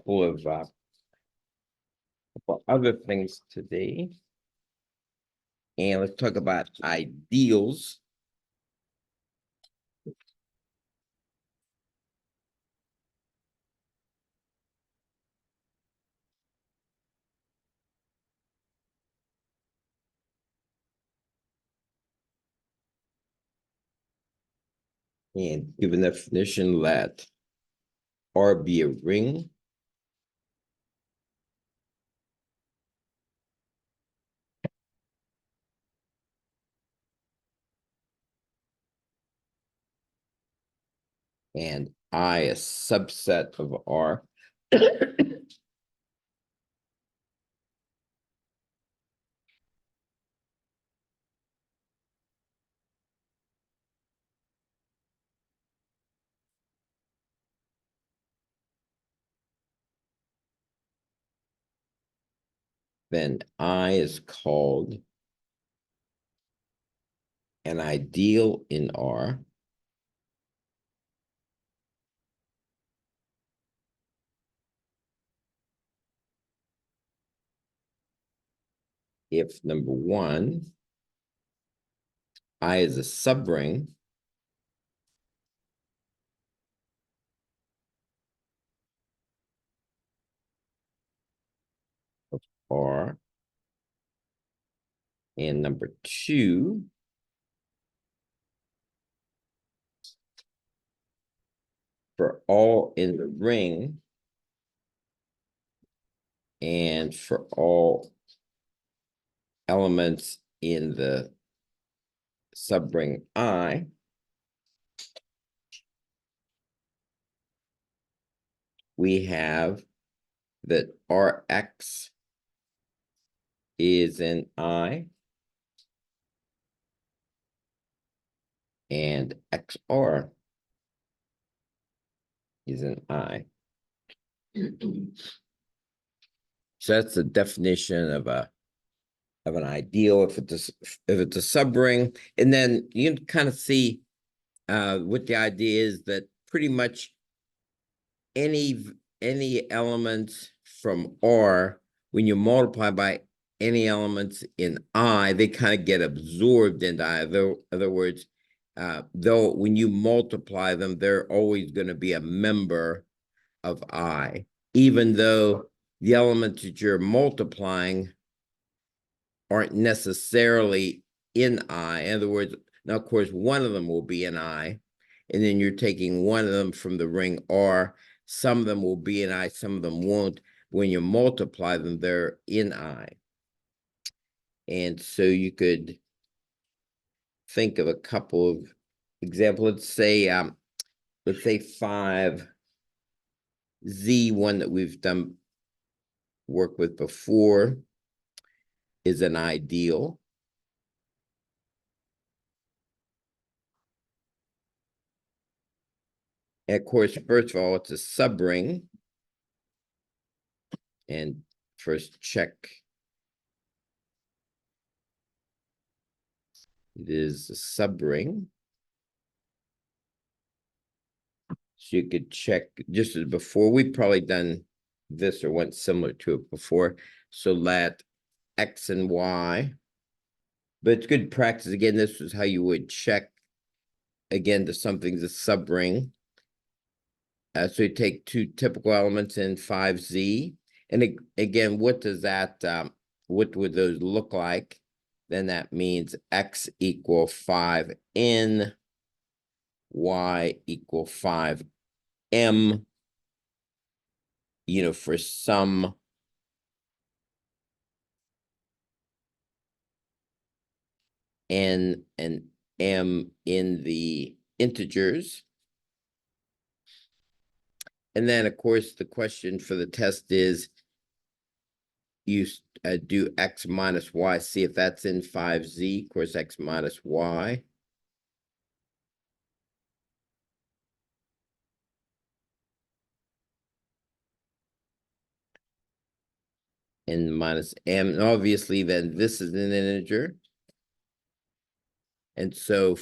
couple of other things today. And let's talk about ideals. And give a definition, let R be a ring. And I a subset of R. Then I is called an ideal in R. If number one, I is a subring of R. And number two, for all in the ring and for all elements in the subring I, we have that Rx is an I and XR is an I. So that's the definition of an ideal if it's a subring. And then you can kind of see what the idea is, that pretty much any elements from R, when you multiply by any elements in I, they kind of get absorbed into I. In other words, though when you multiply them, they're always going to be a member of I, even though the elements that you're multiplying aren't necessarily in I. In other words, now, of course, one of them will be in I, and then you're taking one of them from the ring R. Some of them will be in I, some of them won't. When you multiply them, they're in I. And so you could think of a couple of examples. Let's say 5Z, one that we've done work with before, is an ideal. And of course, first of all, it's a subring. And first check. It is a subring. So you could check just as before. We've probably done this or went similar to it before. So let X and Y. But it's good practice. Again, this is how you would check again to something's a subring. So you take two typical elements in 5Z. And again, what does that, what would those look like? Then that means X equal 5N, Y equal 5M, for some N and M in the integers. And then, of course, the question for the test is you do X minus Y, see if that's in 5Z, of course, X minus Y. And minus M, and obviously then this is an integer. And so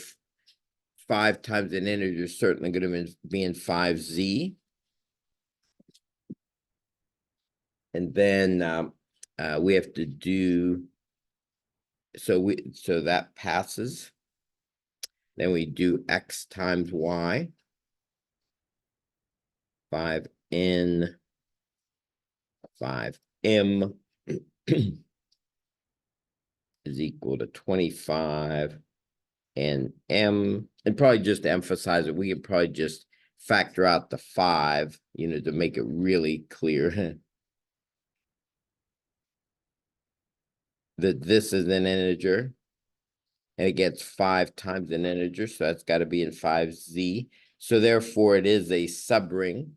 5 times an integer is certainly going to be in 5Z. And then we have to do, so that passes. Then we do x times y, 5n, 5m is equal to 25, and m, and probably just to emphasize it, we can probably just factor out the 5, to make it really clear that this is an integer, and it gets 5 times an integer, so that's got to be in 5z. So therefore, it is a subring.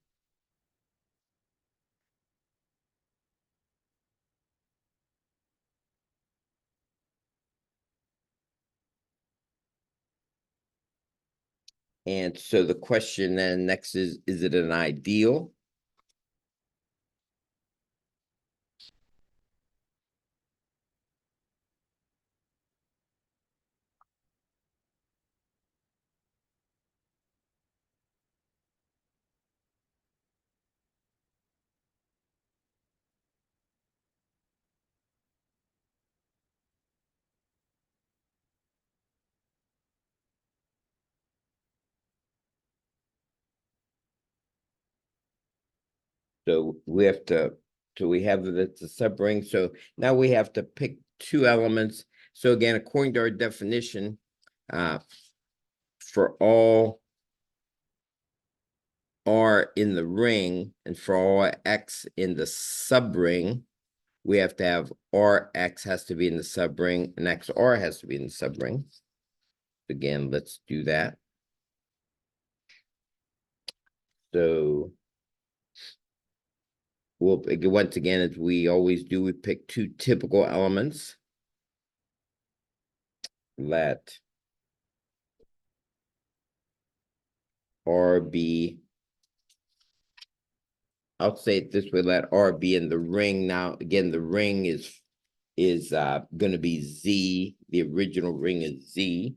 And so the question then next is it an ideal? So we have to, so we have that it's a subring. So now we have to pick two elements. So again, according to our definition, for all R in the ring and for all X in the subring, we have to have Rx has to be in the subring and XR has to be in the subring. Again, let's do that. So we'll, once again, as we always do, we pick two typical elements. Let R be, I'll say it this way, let R be in the ring. Now, again, the ring is going to be Z. The original ring is Z.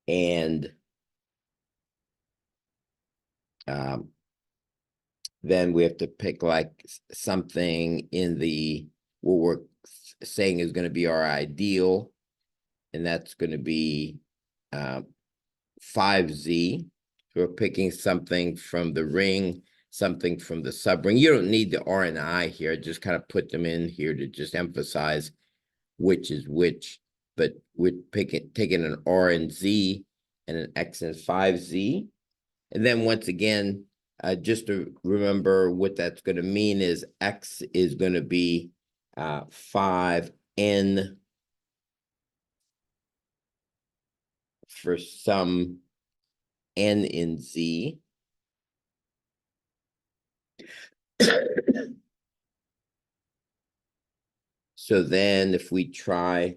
And then we have to pick like something in the, what we're saying is going to be our ideal. And that's going to be 5Z. So we're picking something from the ring, something from the subring. You don't need the R and I here. Just kind of put them in here to just emphasize which is which. But we're taking an R and Z and an X and 5Z. And then once again, just to remember what that's going to mean is X is going to be 5N for some N in Z. So then if we try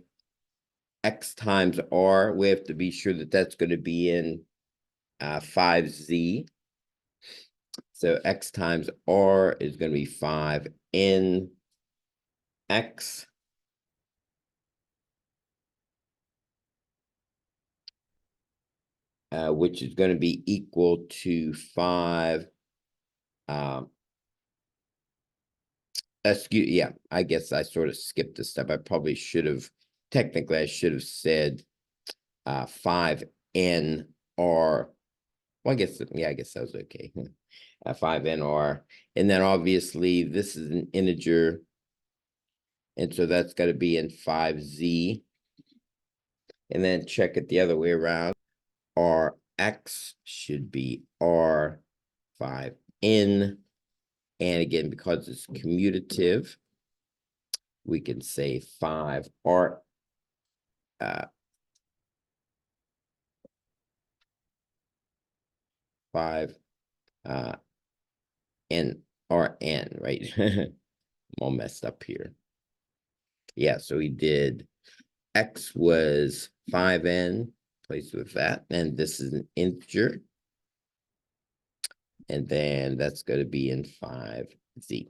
X times R, we have to be sure that that's going to be in 5Z. So X times R is going to be 5N X. Which is going to be equal to 5. Yeah, I guess I sort of skipped a step. I probably should have, technically, I should have said 5NR. Well, I guess, yeah, I guess that was okay. 5NR. And then obviously this is an integer. And so that's got to be in 5Z. And then check it the other way around. Rx should be R5N. And again, because it's commutative, we can say 5R 5 NRN, right? I'm all messed up here. Yeah, so we did X was 5N, placed with that, and this is an integer. And then that's going to be in 5Z.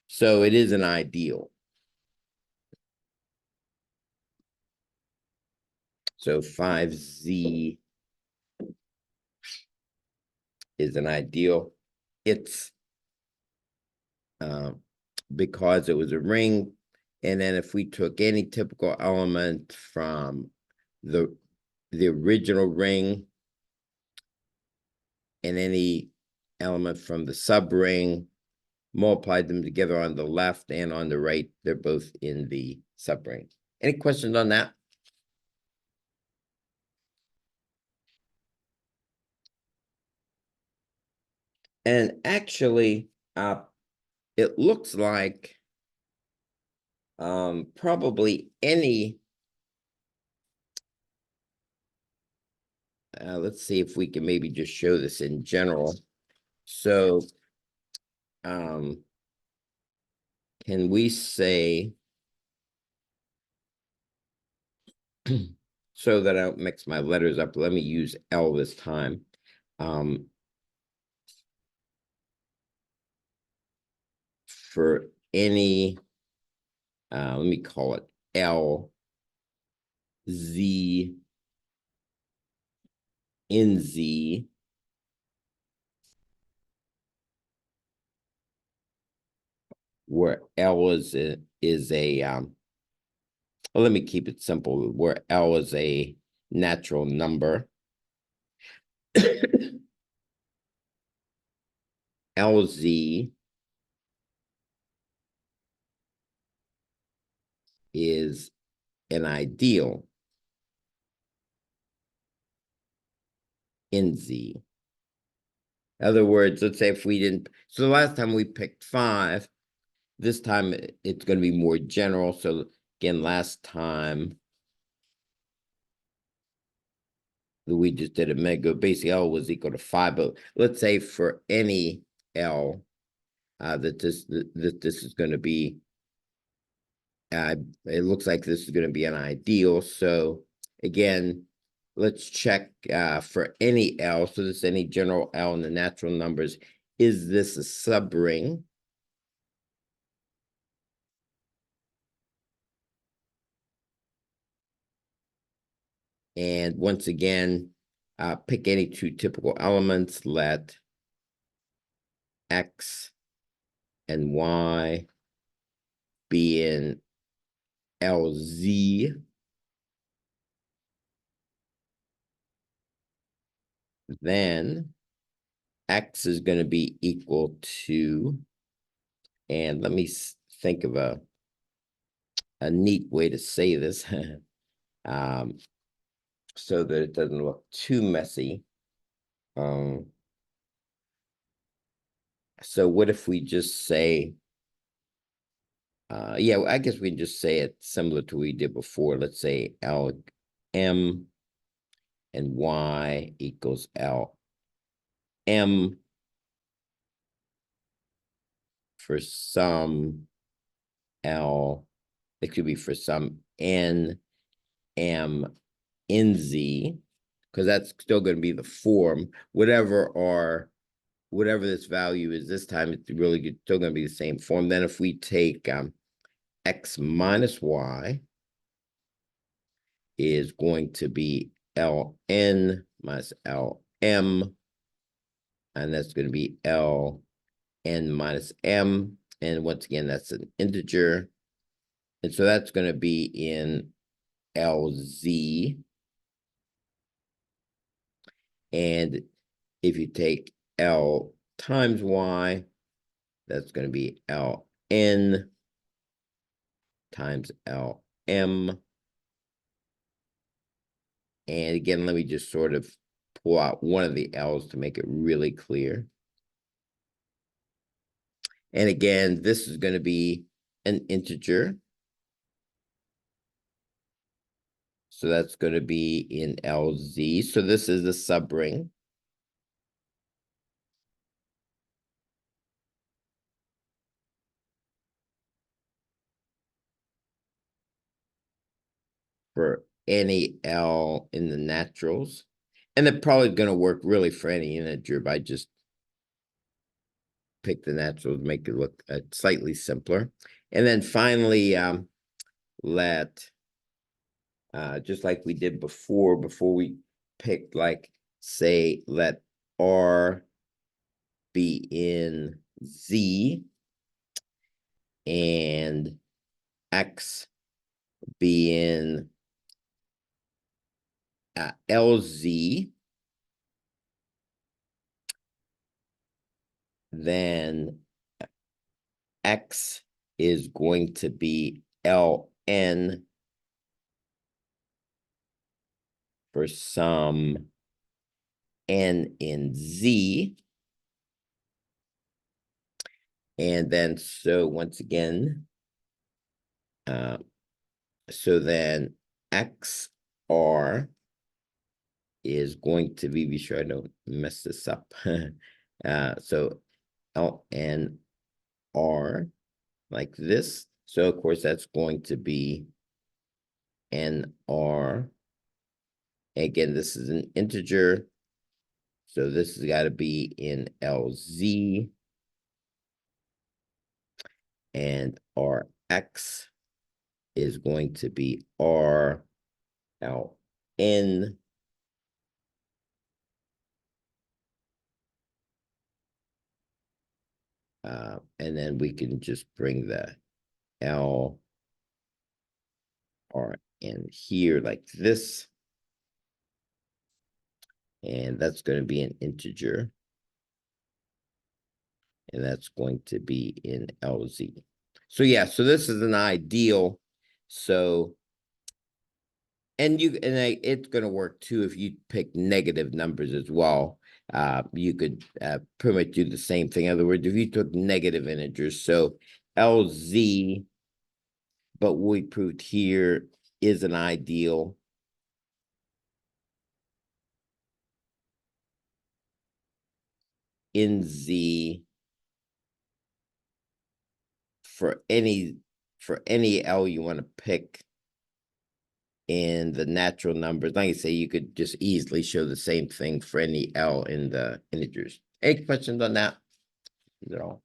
So it is an ideal. So 5Z is an ideal. It's because it was a ring. And then if we took any typical element from the original ring and any element from the subring, multiplied them together on the left and on the right, they're both in the subring. Any questions on that? And actually, it looks like probably any, let's see if we can maybe just show this in general. So can we say, so that I don't mix my letters up, let me use L this time. For any, let me call it L, Z, in Z, where L is a well, let me keep it simple, where L is a natural number. LZ is an ideal in Z. In other words, let's say if we didn't, so the last time we picked 5, this time it's going to be more general. So again, last time we just did a mega, basically L was equal to 5, but let's say for any L, that this is going to be, it looks like this is going to be an ideal. So again, let's check for any L. So this is any general L in the natural numbers. Is this a subring? And once again, pick any 2 typical elements. Let X and Y be in LZ. Then X is going to be equal to, and let me think of a neat way to say this, so that it doesn't look too messy. So what if we just say, yeah, I guess we can just say it similar to what we did before. Let's say L M and Y equals L M for some L, it could be for some N M in Z, because that's still going to be the form, whatever this value is this time, it's really still going to be the same form. Then if we take X minus Y is going to be Ln minus Lm, and that's going to be Ln minus M, and once again, that's an integer, and so that's going to be in Lz, and if you take L times Y, that's going to be Ln times Lm. And again, let me just sort of pull out one of the L's to make it really clear. And again, this is going to be an integer. So that's going to be in LZ. So this is the subring. For any L in the naturals. And they're probably going to work really for any integer by just pick the naturals, make it look slightly simpler. And then finally, let, just like we did before we picked, like, say, let R be in Z and X be in LZ, then X is going to be LN for some N in Z. And then, so once again, so then XR is going to be sure I don't mess this up. So LNR like this. So of course that's going to be NR. Again, this is an integer. So this has got to be in LZ. And RX is going to be RLN. And then we can just bring the L R in here like this. And that's going to be an integer. And that's going to be in LZ. So yeah, so this is an ideal. So, and it's going to work too if you pick negative numbers as well. You could pretty much do the same thing. In other words, if you took negative integers, so LZ, but what we proved here is an ideal. In Z for any L you want to pick in the natural numbers. Like I say, you could just easily show the same thing for any L in the integers. Any questions on that? Is that all?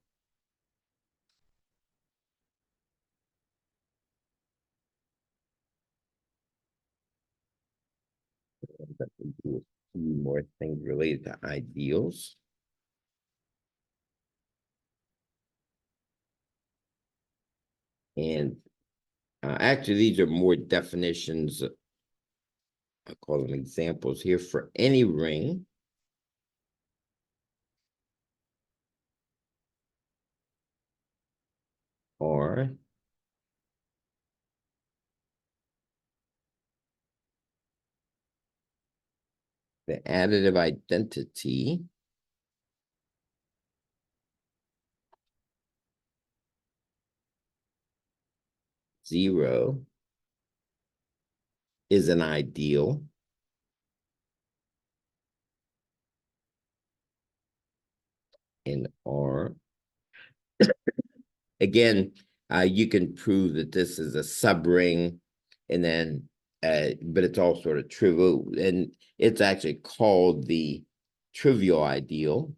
Do a few more things related to ideals. And actually, these are more definitions. I call them examples here for any ring. Or the additive identity zero is an ideal. In R. Again, you can prove that this is a subring, and then, but it's all sort of trivial, and it's actually called the trivial ideal.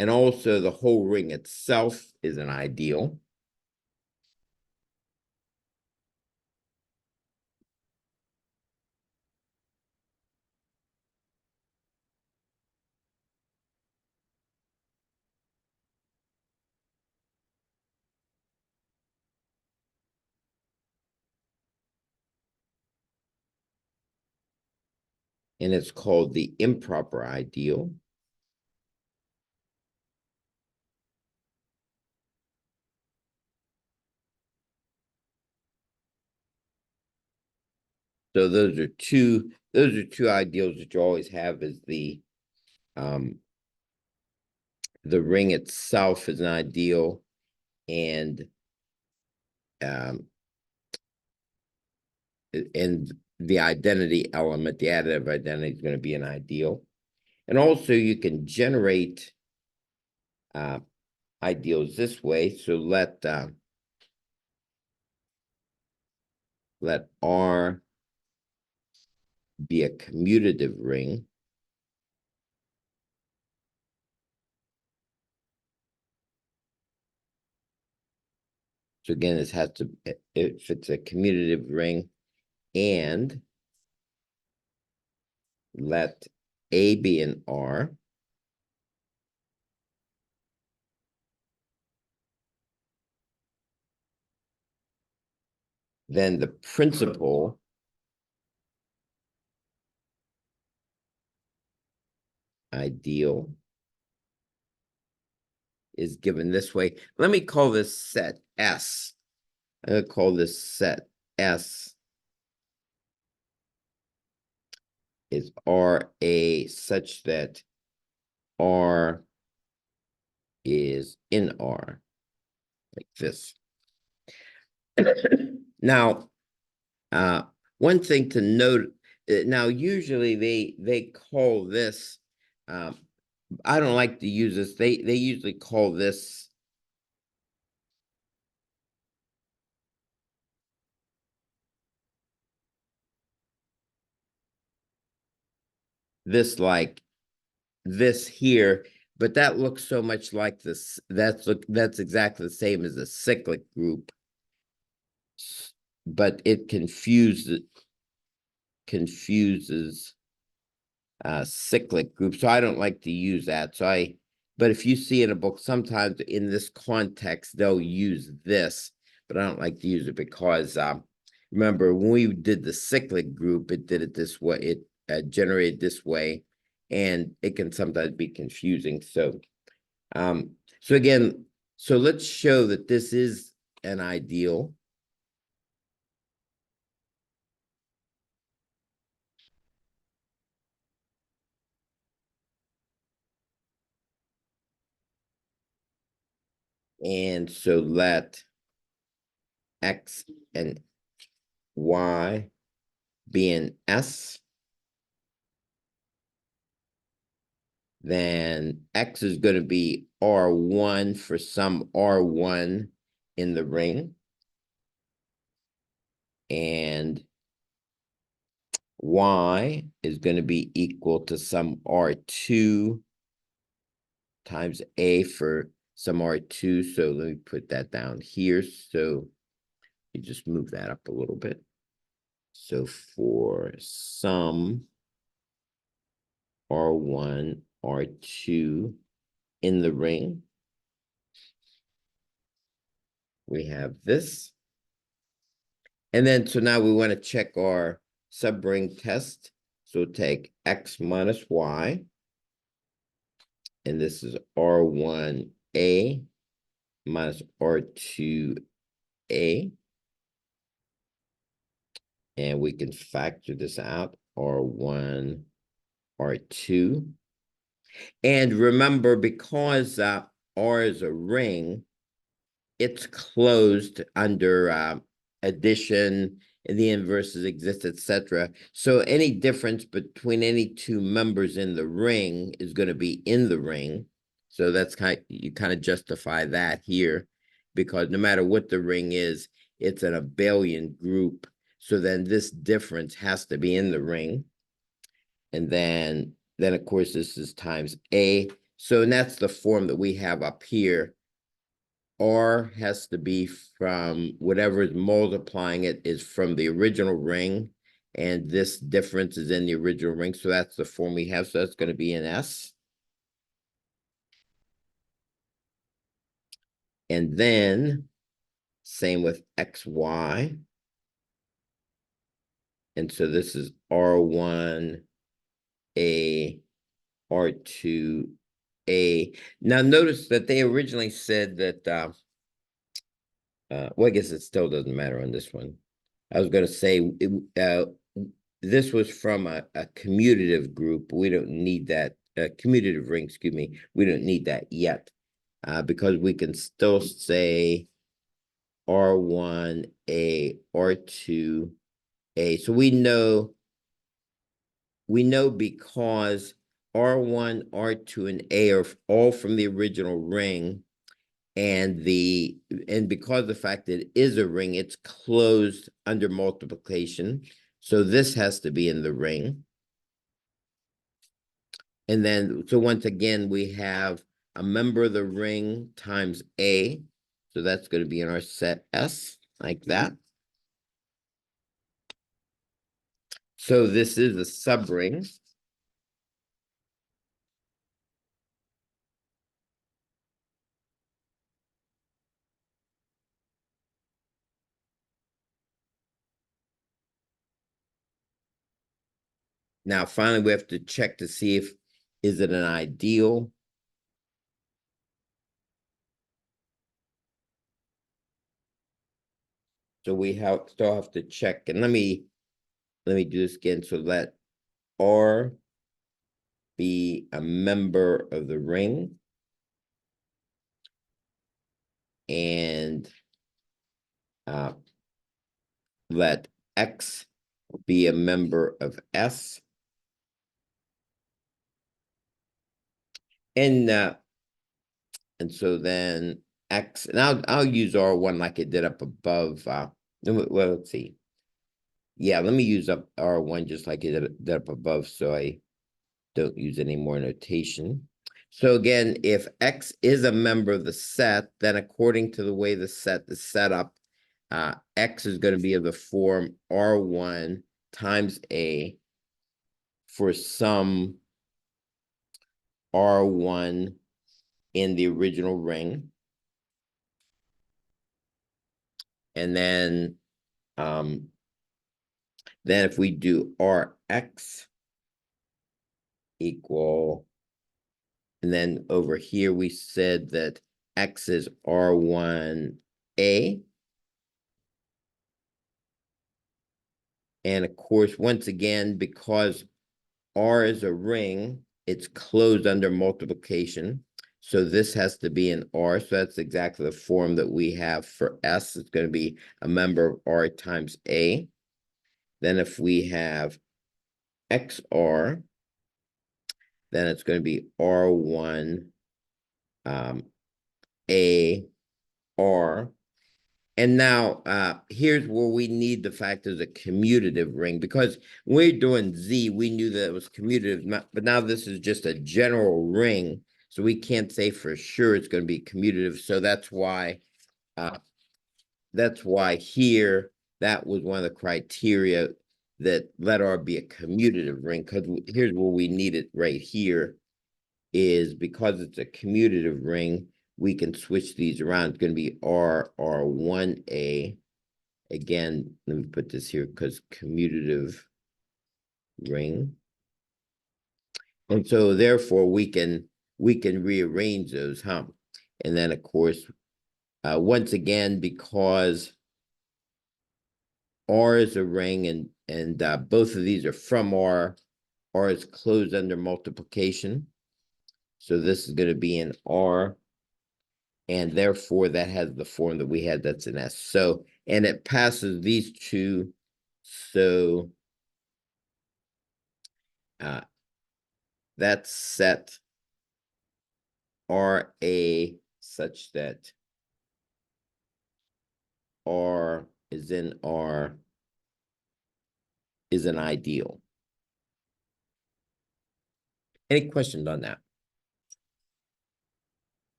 And also the whole ring itself is an ideal. And it's called the improper ideal. So those are two ideals that you always have is the ring itself is an ideal, and the identity element, the additive identity is going to be an ideal. And also you can generate ideals this way. So let R be a commutative ring. So again, this has to, if it's a commutative ring, and let A be an R, then the principal ideal is given this way. Let me call this set S. I'm going to call this set S is RA such that R is in R, like this. Now, one thing to note, now usually they call this, I don't like to use this, they usually call this like this here, but that looks so much like this. That's exactly the same as a cyclic group, but it confuses cyclic groups. So I don't like to use that. But if you see in a book, sometimes in this context, they'll use this, but I don't like to use it because remember when we did the cyclic group, it did it this way, it generated this way, and it can sometimes be confusing. So so again, so let's show that this is an ideal. And so let X and Y be an S. Then X is going to be R1 for some R1 in the ring. And Y is going to be equal to some R2 times A for some R2. So let me put that down here. So you just move that up a little bit. So for some R1, R2 in the ring, we have this. And then, so now we want to check our subring test. So take X minus Y, and this is R1A minus R2A. And we can factor this out, R1, R2. And remember, because R is a ring, it's closed under addition, and the inverses exist, etc. So any difference between any two members in the ring is going to be in the ring. So that's you kind of justify that here, because no matter what the ring is, it's an abelian group. So then this difference has to be in the ring. And then of course this is times A. So that's the form that we have up here. R has to be from whatever is multiplying it is from the original ring, and this difference is in the original ring. So that's the form we have. So that's going to be an S. And then same with XY. And so this is R1A, R2A. Now notice that they originally said that well, I guess it still doesn't matter on this one. I was going to say this was from a commutative group. We don't need that commutative ring, excuse me. We don't need that yet because we can still say R1A, R2A. So we know because R1, R2, and A are all from the original ring. And because of the fact that it is a ring, it's closed under multiplication. So this has to be in the ring. And then, so once again, we have a member of the ring times A. So that's going to be in our set S, like that. So this is a subring. Now, finally, we have to check to see if is it an ideal. So we still have to check, and let me do this again. So let R be a member of the ring, and let X be a member of S, and so then X, and I'll use R1 like it did up above. Well, let's see. Yeah, let me use up R1 just like it did up above, so I don't use any more notation. So again, if X is a member of the set, then according to the way the set is set up, X is going to be of the form R1 times A for some R1 in the original ring. And then if we do Rx equal, and then over here we said that X is R1A. And of course, once again, because R is a ring, it's closed under multiplication. So this has to be an R. So that's exactly the form that we have for S. It's going to be a member of R times A. Then if we have XR, then it's going to be R1 A R. And now here's where we need the fact there's a commutative ring, because when we're doing Z, we knew that it was commutative, but now this is just a general ring. So we can't say for sure it's going to be commutative. So that's why here that was one of the criteria that let R be a commutative ring, because here's where we need it right here is because it's a commutative ring, we can switch these around. It's going to be R1A. Again, let me put this here because commutative ring. And so therefore we can rearrange those, huh? And then of course, once again, because R is a ring and both of these are from R is closed under multiplication. So this is going to be an R, and therefore that has the form that we had, that's an S. So, and it passes these two. So that's set RA such that R is in R is an ideal. Any questions on that?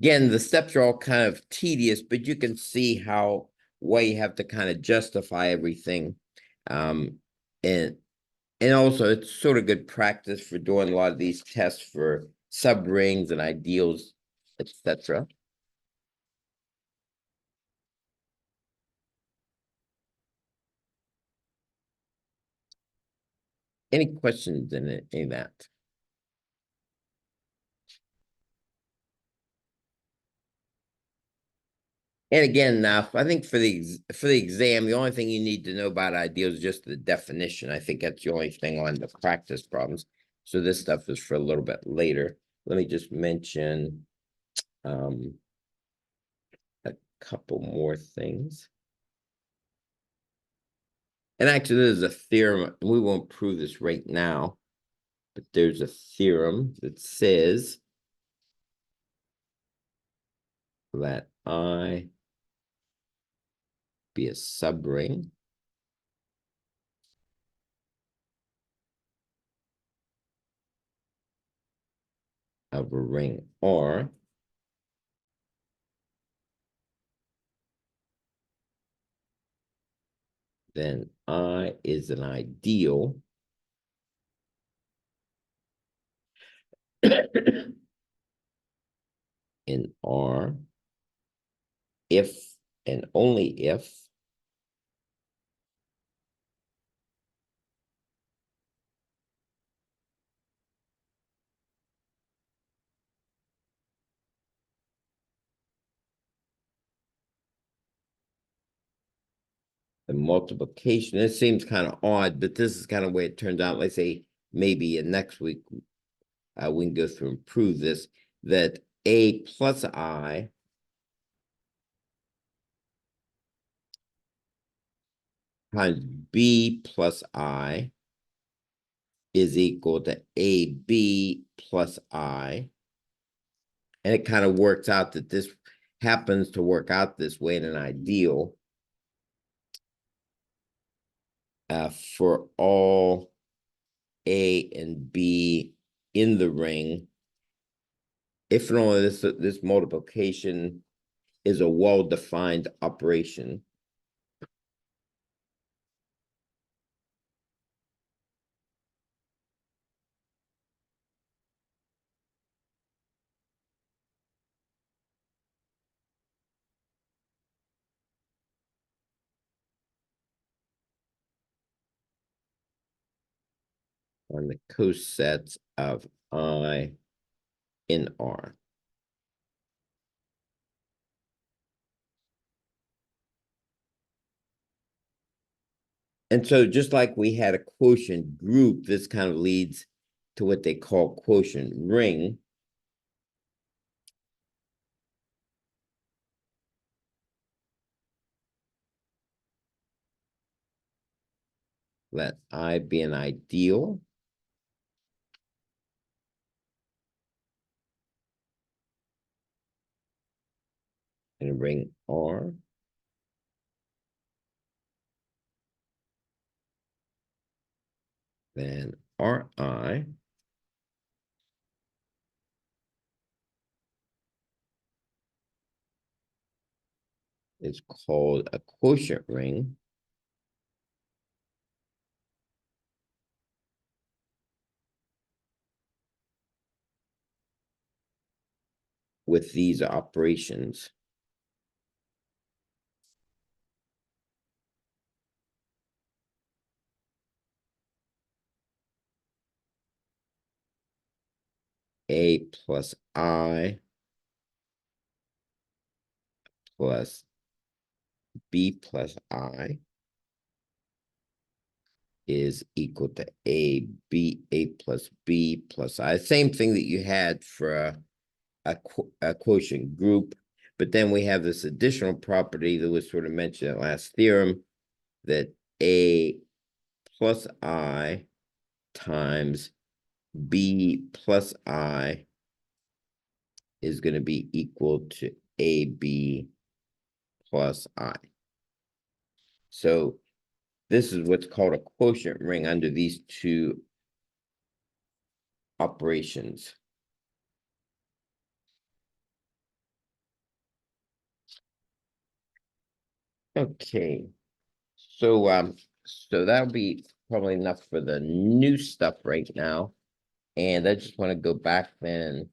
Again, the steps are all kind of tedious, but you can see how why you have to kind of justify everything. Um, and also it's sort of good practice for doing a lot of these tests for subrings and ideals, etc. Any questions in that? And again, now I think for the exam, the only thing you need to know about ideals is just the definition. I think that's the only thing on the practice problems. So this stuff is for a little bit later. Let me just mention a couple more things. And actually, there's a theorem. We won't prove this right now, but there's a theorem that says that I be a subring of a ring R, then I is an ideal in R if and only if the multiplication. It seems kind of odd, but this is kind of the way it turns out. Let's say maybe in next week we can go through and prove this, that A plus I times B plus I is equal to AB plus I. And it kind of works out that this happens to work out this way in an ideal for all A and B in the ring, if and only this multiplication is a well-defined operation. On the cosets of I in R. And so just like we had a quotient group, this kind of leads to what they call quotient ring. Let I be an ideal. And ring R. Then Ri is called a quotient ring. With these operations. A plus I plus B plus I is equal to A plus B plus I. Same thing that you had for a quotient group, but then we have this additional property that was sort of mentioned in the last theorem, that A plus I times B plus I is going to be equal to AB plus I. So this is what's called a quotient ring under these two operations. Okay. So that'll be probably enough for the new stuff right now. And I just want to go back then